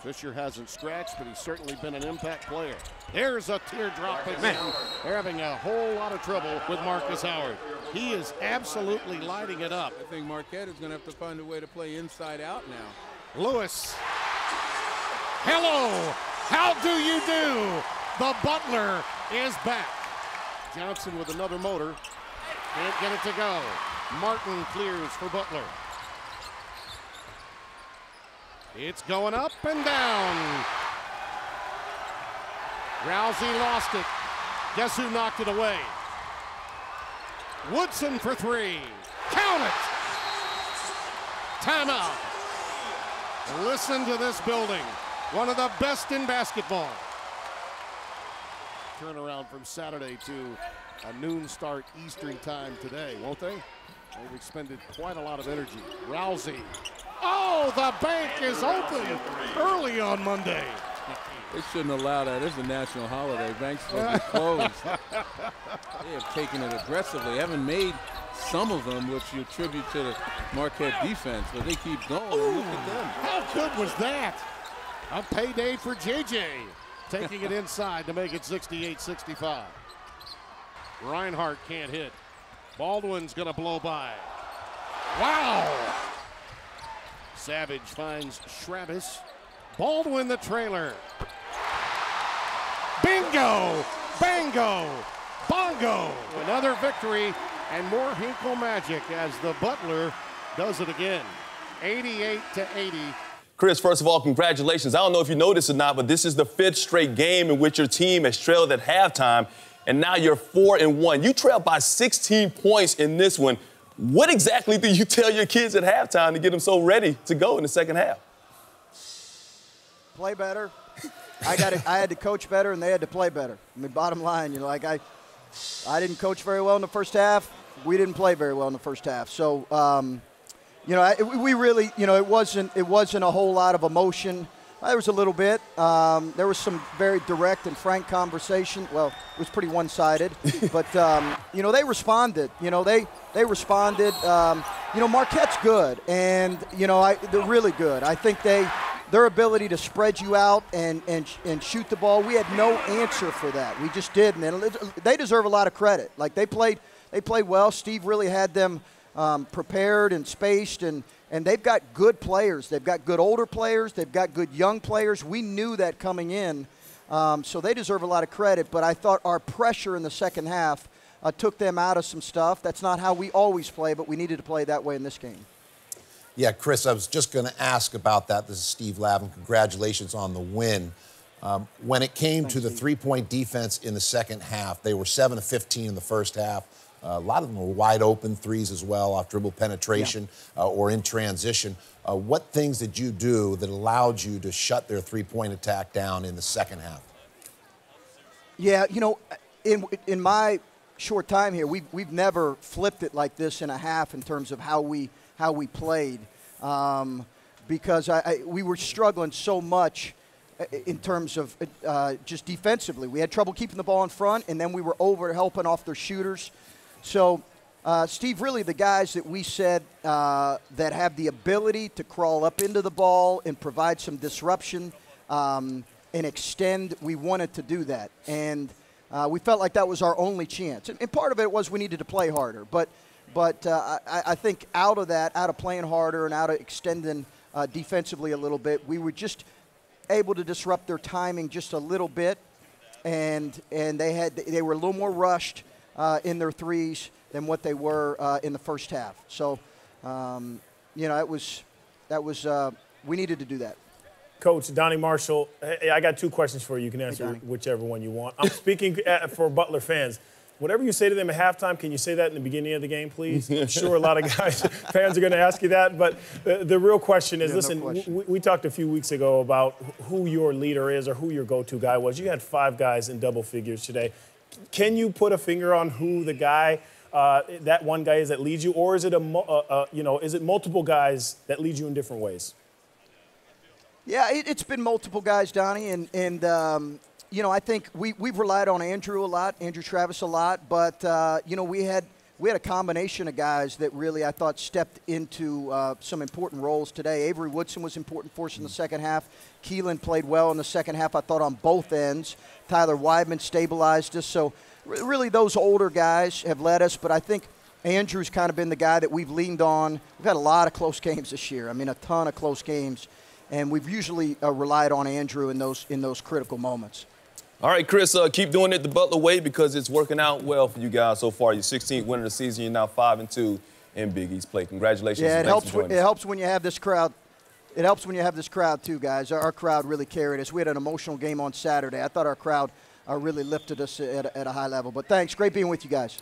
Fisher hasn't scratched, but he's certainly been an impact player. There's a teardrop again. They're having a whole lot of trouble with Marcus Howard. He is absolutely lighting it up. I think Marquette is going to have to find a way to play inside out now. Lewis. Hello. How do you do? The Butler is back. Johnson with another motor. Can't get it to go. Martin clears for Butler. It's going up and down. Rousey lost it. Guess who knocked it away? Woodson for three. Count it! Timeout. Listen to this building. One of the best in basketball. Turnaround from Saturday to a noon start Eastern time today, won't they? They've expended quite a lot of energy. Rousey. Oh, the bank is open early on Monday. They shouldn't allow that. It's a national holiday. Banks supposed to be closed. They have taken it aggressively. Haven't made some of them, which you attribute to the Marquette defense, but they keep going. Ooh, look at them. How good was that? A payday for JJ. Taking it inside to make it 68-65. Reinhardt can't hit. Baldwin's gonna blow by. Wow! Savage finds Schravis. Baldwin the trailer. Bingo! Bango! Bongo! Another victory and more Hinkle magic as the Butler does it again. 88-80. Chris, first of all, congratulations. I don't know if you know this or not, but this is the 5th straight game in which your team has trailed at halftime, and now you're 4-1. You trailed by 16 points in this one. What exactly do you tell your kids at halftime to get them so ready to go in the second half? Play better. I had to coach better, and they had to play better. I mean, bottom line, like I didn't coach very well in the first half. We didn't play very well in the first half. So, we really, it wasn't a whole lot of emotion. There was a little bit. There was some very direct and frank conversation. Well, it was pretty one-sided, but they responded. They responded. Marquette's good, and they're really good. I think their ability to spread you out and shoot the ball. We had no answer for that. We just didn't, and they deserve a lot of credit. Like they played well. Steve really had them prepared and spaced, and they've got good players. They've got good older players. They've got good young players. We knew that coming in, so they deserve a lot of credit. But I thought our pressure in the second half took them out of some stuff. That's not how we always play, but we needed to play that way in this game. Yeah, Chris, I was just going to ask about that. This is Steve Lavin. Congratulations on the win. When it came to the three-point defense in the second half, they were 7 of 15 in the first half. A lot of them were wide open threes as well, off dribble penetration or in transition. What things did you do that allowed you to shut their three-point attack down in the second half? Yeah, in my short time here, we've never flipped it like this in a half in terms of how we played, because we were struggling so much in terms of just defensively. We had trouble keeping the ball in front, and then we were over helping off their shooters. So, Steve, really the guys that we said that have the ability to crawl up into the ball and provide some disruption and extend, we wanted to do that. And we felt like that was our only chance. And part of it was we needed to play harder. But I think out of playing harder and out of extending defensively a little bit, we were just able to disrupt their timing just a little bit, and they were a little more rushed in their threes than what they were in the first half. So, we needed to do that. Coach Donnie Marshall, I got 2 questions for you. You can answer whichever one you want. I'm speaking for Butler fans. Whatever you say to them at halftime, can you say that in the beginning of the game, please? I'm sure a lot of fans are going to ask you that. But the real question is, listen, we talked a few weeks ago about who your leader is or who your go-to guy was. You had 5 guys in double figures today. Can you put a finger on who the guy, that one guy is that leads you, or is it is it multiple guys that lead you in different ways? Yeah, it's been multiple guys, Donnie, and I think we've relied on Andrew Travis a lot, but we we had a combination of guys that really, I thought, stepped into some important roles today. Avery Woodson was important for us in the second half. Keelan played well in the second half, I thought, on both ends. Tyler Weidman stabilized us. So really those older guys have led us, but I think Andrew's kind of been the guy that we've leaned on. We've had a lot of close games this year. I mean, a ton of close games, and we've usually relied on Andrew in those critical moments. All right, Chris, keep doing it the Butler way because it's working out well for you guys so far. Your 16th win of the season. You're now 5-2 in Big East play. Congratulations. Yeah, it helps when you have this crowd. It helps when you have this crowd too, guys. Our crowd really carried us. We had an emotional game on Saturday. I thought our crowd really lifted us at a high level. But thanks. Great being with you guys.